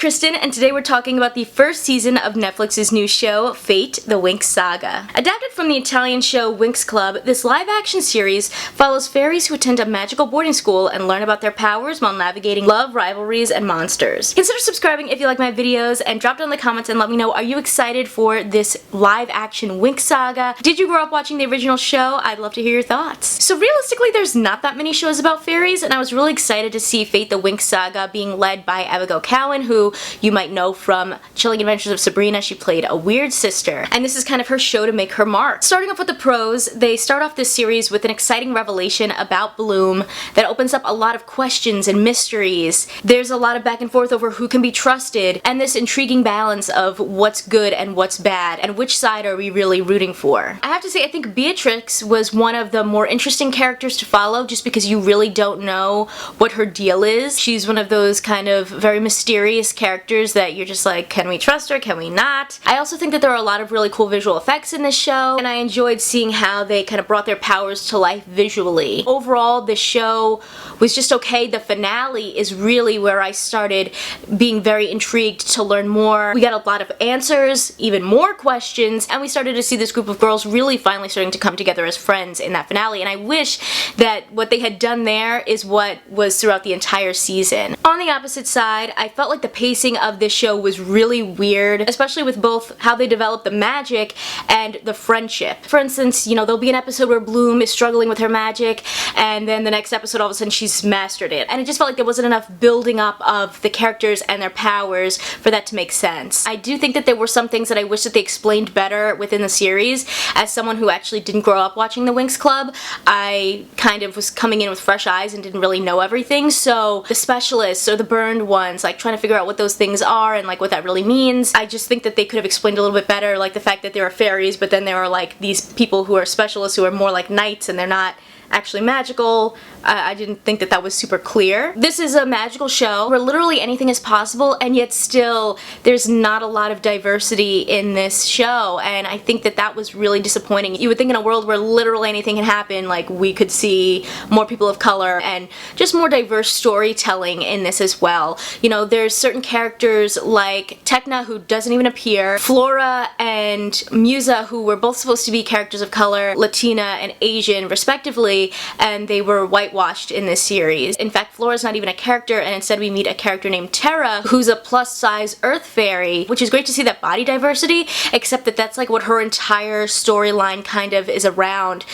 Kristen, and today we're talking about the first season of Netflix's new show, Fate, the Winx Saga. Adapted from the Italian show Winx Club, this live-action series follows fairies who attend a magical boarding school and learn about their powers while navigating love, rivalries, and monsters. Consider subscribing if you like my videos, and drop down in the comments and let me know, are you excited for this live-action Winx Saga? Did you grow up watching the original show? I'd love to hear your thoughts. So realistically, there's not that many shows about fairies, and I was really excited to see Fate, the Winx Saga being led by Abigail Cowan, who you might know from Chilling Adventures of Sabrina. She played a weird sister, and this is kind of her show to make her mark. Starting off with the pros, they start off this series with an exciting revelation about Bloom that opens up a lot of questions and mysteries. There's a lot of back and forth over who can be trusted, and this intriguing balance of what's good and what's bad, and which side are we really rooting for. I have to say, I think Beatrix was one of the more interesting characters to follow, just because you really don't know what her deal is. She's one of those kind of very mysterious characters that you're just like, can we trust her, can we not? I also think that there are a lot of really cool visual effects in this show, and I enjoyed seeing how they kind of brought their powers to life visually. Overall, the show was just okay. The finale is really where I started being very intrigued to learn more. We got a lot of answers, even more questions, and we started to see this group of girls really finally starting to come together as friends in that finale, and I wish that what they had done there is what was throughout the entire season. On the opposite side, I felt like the pacing of this show was really weird, especially with both how they developed the magic and the friendship. For instance, you know, there'll be an episode where Bloom is struggling with her magic, and then the next episode all of a sudden she's mastered it. And it just felt like there wasn't enough building up of the characters and their powers for that to make sense. I do think that there were some things that I wish that they explained better within the series. As someone who actually didn't grow up watching the Winx Club, I kind of was coming in with fresh eyes and didn't really know everything, so the specialists or the burned ones, like trying to figure out what those things are and like what that really means, I just think that they could have explained a little bit better, like the fact that there are fairies, but then there are like these people who are specialists who are more like knights and they're not actually magical. I didn't think that that was super clear. This is a magical show where literally anything is possible, and yet still there's not a lot of diversity in this show, and I think that that was really disappointing. You would think in a world where literally anything can happen, like we could see more people of color and just more diverse storytelling in this as well. You know, there's certain characters like Tecna, who doesn't even appear, Flora and Musa, who were both supposed to be characters of color, Latina and Asian respectively, and they were whitewashed in this series. In fact, Flora's not even a character, and instead we meet a character named Terra, who's a plus-size earth fairy, which is great to see that body diversity, except that that's like what her entire storyline kind of is around,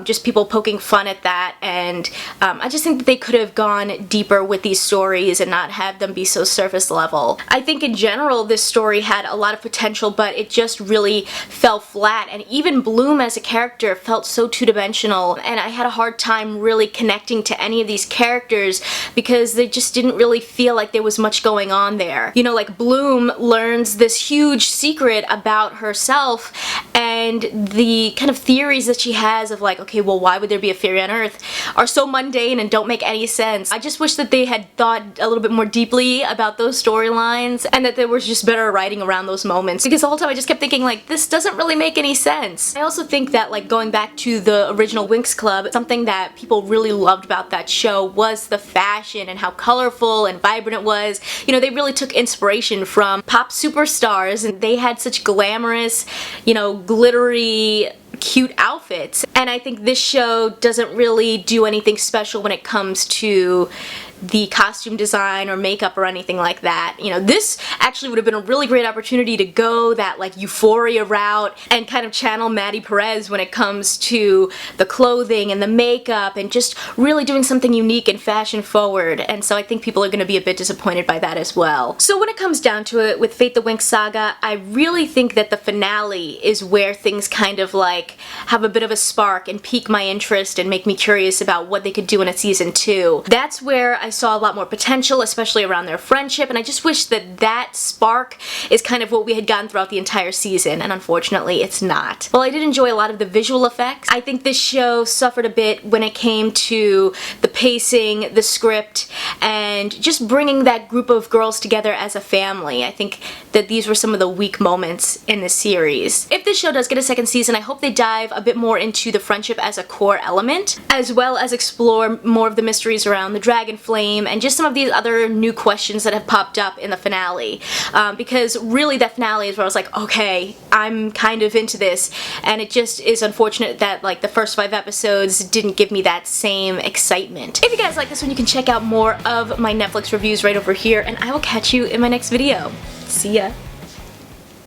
just people poking fun at that, and I just think that they could have gone deeper with these stories and not have them be so surface level. I think in general this story had a lot of potential, but it just really fell flat, and even Bloom as a character felt so two-dimensional, and I had a hard time really connecting to any of these characters because they just didn't really feel like there was much going on there. You know, like Bloom learns this huge secret about herself, and the kind of theories that she has of like, okay, well, why would there be a fairy on Earth, are so mundane and don't make any sense. I just wish that they had thought a little bit more deeply about those storylines, and that there was just better writing around those moments, because the whole time I just kept thinking like, this doesn't really make any sense. I also think that like going back to the original Winx Club, something that people really loved about that show was the fashion and how colorful and vibrant it was. You know, they really took inspiration from pop superstars, and they had such glamorous, you know, glittery, cute outfits. And I think this show doesn't really do anything special when it comes to the costume design or makeup or anything like that. You know, this actually would have been a really great opportunity to go that like Euphoria route and kind of channel Maddie Perez when it comes to the clothing and the makeup and just really doing something unique and fashion forward, and so I think people are going to be a bit disappointed by that as well. So when it comes down to it with Fate the Winx Saga, I really think that the finale is where things kind of like have a bit of a spark and pique my interest and make me curious about what they could do in a season 2. That's where I saw a lot more potential, especially around their friendship, and I just wish that that spark is kind of what we had gotten throughout the entire season, and unfortunately it's not. While I did enjoy a lot of the visual effects, I think this show suffered a bit when it came to the pacing, the script, and just bringing that group of girls together as a family. I think that these were some of the weak moments in the series. If this show does get a second season, I hope they dive a bit more into the friendship as a core element, as well as explore more of the mysteries around the dragon flame and just some of these other new questions that have popped up in the finale. Because really that finale is where I was like, okay, I'm kind of into this, and it just is unfortunate that like the first 5 episodes didn't give me that same excitement. If you guys like this one, you can check out more of my Netflix reviews right over here, and I will catch you in my next video. See ya!